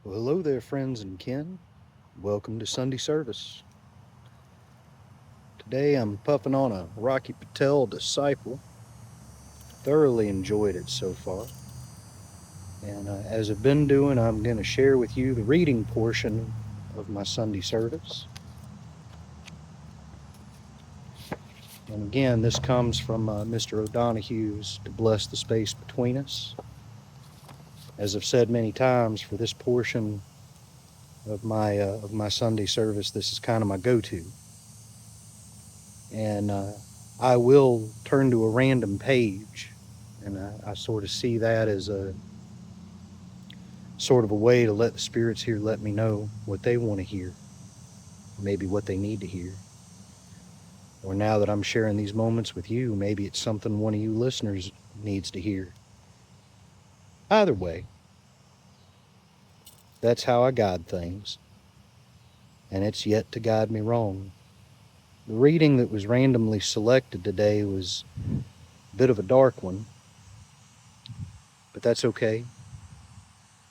Well, hello there, friends and kin. Welcome to Sundee Service. Today I'm puffing on a Rocky Patel Disciple. Thoroughly enjoyed it so far. And as I've been doing, I'm going to share with you the reading portion of my Sundee service. And again, this comes from Mr. O'Donoghue's To Bless the Space Between Us. As I've said many times, for this portion of my Sunday service, this is kind of my go-to. And I will turn to a random page, and I sort of see that as a sort of a way to let the spirits here let me know what they want to hear, maybe what they need to hear. Or now that I'm sharing these moments with you, maybe it's something one of you listeners needs to hear. Either way, that's how I guide things, and it's yet to guide me wrong. The reading that was randomly selected today was a bit of a dark one, but that's okay.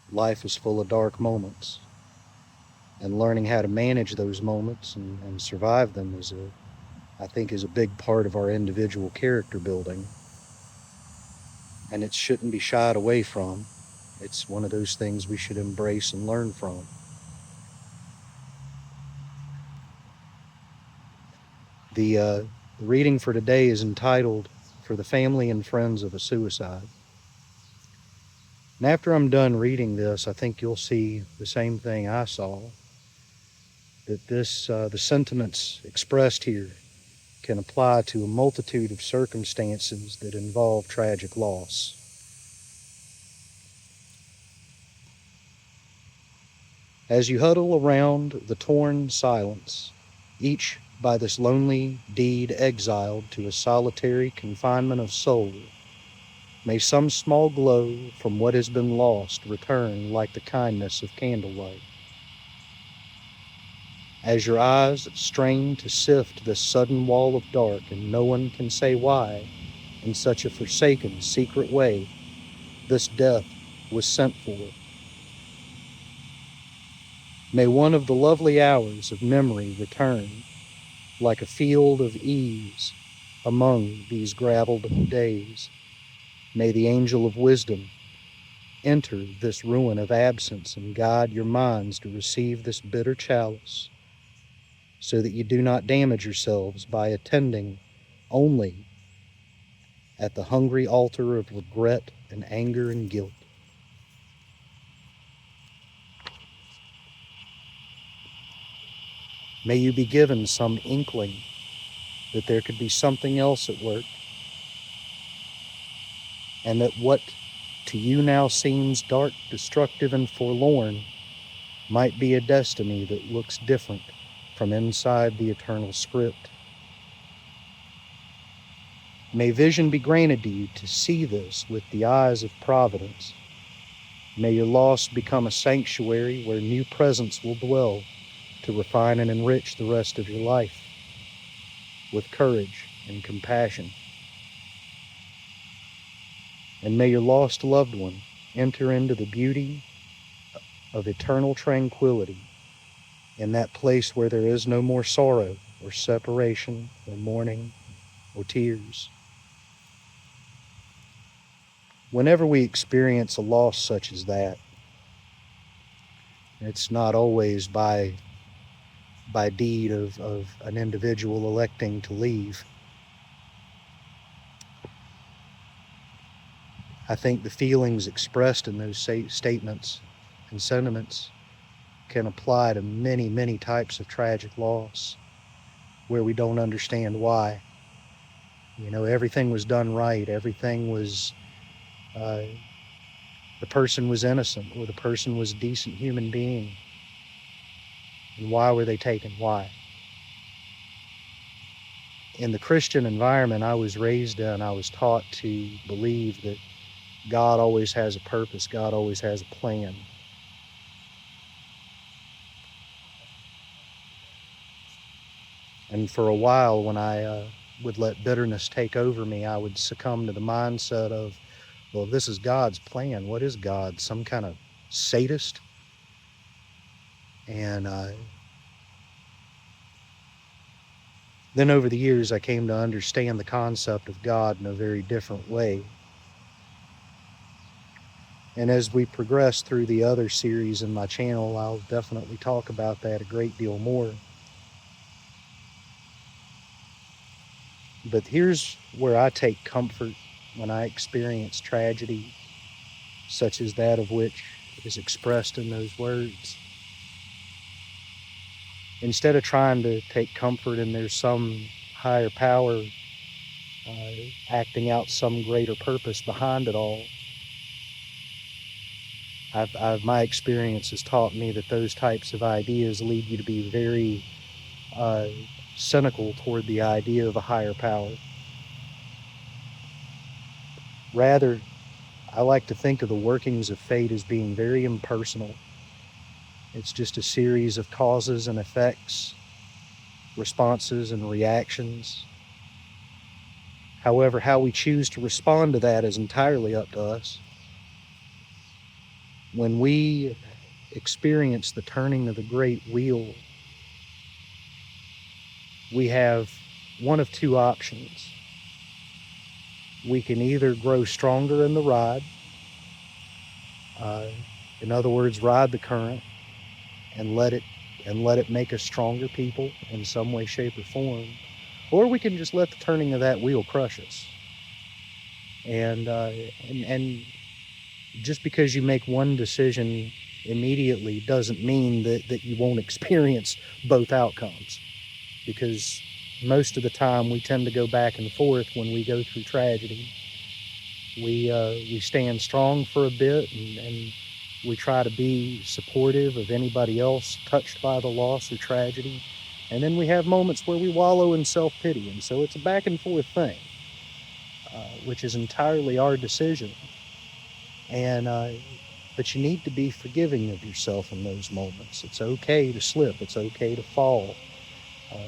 Life is full of dark moments, and learning how to manage those moments and survive them I think is a big part of our individual character building, and it shouldn't be shied away from. It's one of those things we should embrace and learn from. The reading for today is entitled For the Family and Friends of a Suicide. And after I'm done reading this, I think you'll see the same thing I saw, that the sentiments expressed here can apply to a multitude of circumstances that involve tragic loss. As you huddle around the torn silence, each by this lonely deed exiled to a solitary confinement of soul, may some small glow from what has been lost return like the kindness of candlelight. As your eyes strain to sift this sudden wall of dark, and no one can say why, in such a forsaken, secret way, this death was sent for. May one of the lovely hours of memory return, like a field of ease among these gravelled days. May the angel of wisdom enter this ruin of absence and guide your minds to receive this bitter chalice, so that you do not damage yourselves by attending only at the hungry altar of regret and anger and guilt. May you be given some inkling that there could be something else at work, and that what to you now seems dark, destructive, and forlorn might be a destiny that looks different from inside the eternal script. May vision be granted to you to see this with the eyes of providence. May your loss become a sanctuary where new presence will dwell to refine and enrich the rest of your life with courage and compassion. And may your lost loved one enter into the beauty of eternal tranquility in that place where there is no more sorrow or separation or mourning or tears. Whenever we experience a loss such as that, it's not always by deed of an individual electing to leave. I think the feelings expressed in those statements and sentiments can apply to many, many types of tragic loss where we don't understand why. You know, everything was done right. Everything was, the person was innocent, or the person was a decent human being. And why were they taken? Why? In the Christian environment I was raised in, I was taught to believe that God always has a purpose. God always has a plan. And for a while, when I would let bitterness take over me, I would succumb to the mindset of, well, this is God's plan. What is God? Some kind of sadist? And then over the years, I came to understand the concept of God in a very different way. And as we progress through the other series in my channel, I'll definitely talk about that a great deal more. But here's where I take comfort when I experience tragedy, such as that of which is expressed in those words. Instead of trying to take comfort in there's some higher power acting out some greater purpose behind it all, my experience has taught me that those types of ideas lead you to be very cynical toward the idea of a higher power. Rather, I like to think of the workings of fate as being very impersonal. It's just a series of causes and effects, responses and reactions. However, how we choose to respond to that is entirely up to us. When we experience the turning of the great wheel, we have one of two options. We can either grow stronger in the ride, in other words, ride the current and let it make us stronger people in some way, shape, or form, or we can just let the turning of that wheel crush us. And just because you make one decision immediately doesn't mean that you won't experience both outcomes, because most of the time we tend to go back and forth when we go through tragedy. We stand strong for a bit, and we try to be supportive of anybody else touched by the loss or tragedy. And then we have moments where we wallow in self-pity. And so it's a back and forth thing, which is entirely our decision. But you need to be forgiving of yourself in those moments. It's okay to slip. It's okay to fall.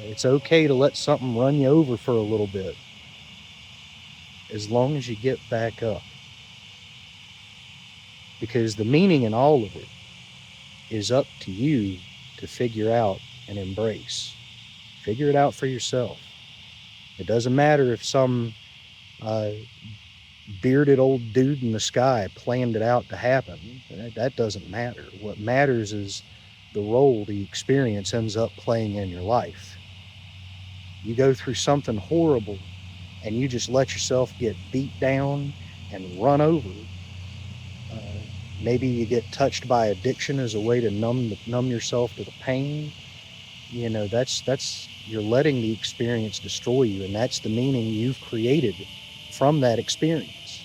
It's okay to let something run you over for a little bit, as long as you get back up. Because the meaning in all of it is up to you to figure out and embrace. Figure it out for yourself. It doesn't matter if some bearded old dude in the sky planned it out to happen. That doesn't matter. What matters is the role the experience ends up playing in your life. You go through something horrible and you just let yourself get beat down and run over. Maybe you get touched by addiction as a way to numb yourself to the pain. You know, that's you're letting the experience destroy you, and that's the meaning you've created from that experience.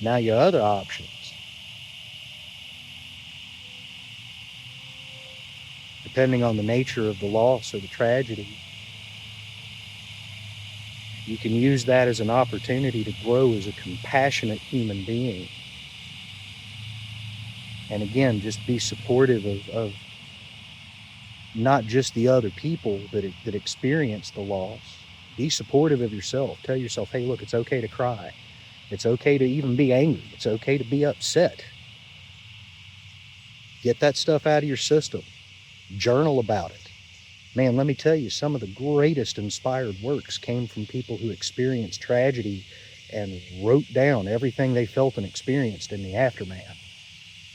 Now your other options, depending on the nature of the loss or the tragedy, you can use that as an opportunity to grow as a compassionate human being. And again, just be supportive of not just the other people that experience the loss. Be supportive of yourself. Tell yourself, hey, look, it's okay to cry. It's okay to even be angry. It's okay to be upset. Get that stuff out of your system. Journal about it. Man, let me tell you, some of the greatest inspired works came from people who experienced tragedy and wrote down everything they felt and experienced in the aftermath.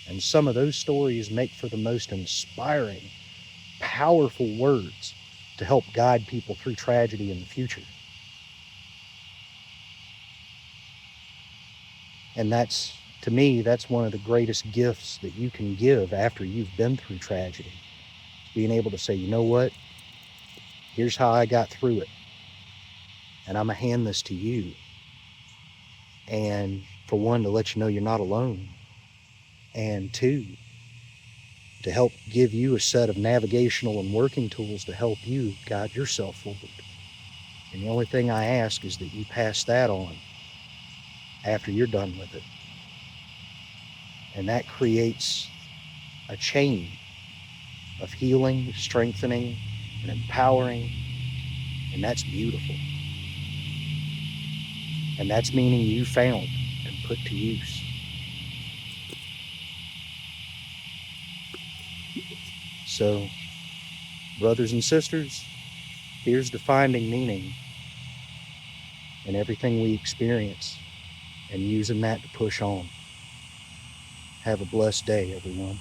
And some of those stories make for the most inspiring, powerful words to help guide people through tragedy in the future. And that's, to me, that's one of the greatest gifts that you can give after you've been through tragedy. Being able to say, you know what? Here's how I got through it. And I'm going to hand this to you. And for one, to let you know you're not alone. And two, to help give you a set of navigational and working tools to help you guide yourself forward. And the only thing I ask is that you pass that on after you're done with it. And that creates a chain of healing, strengthening, and empowering. And that's beautiful. And that's meaning you found and put to use. So, brothers and sisters, here's to finding meaning in everything we experience and using that to push on. Have a blessed day, everyone.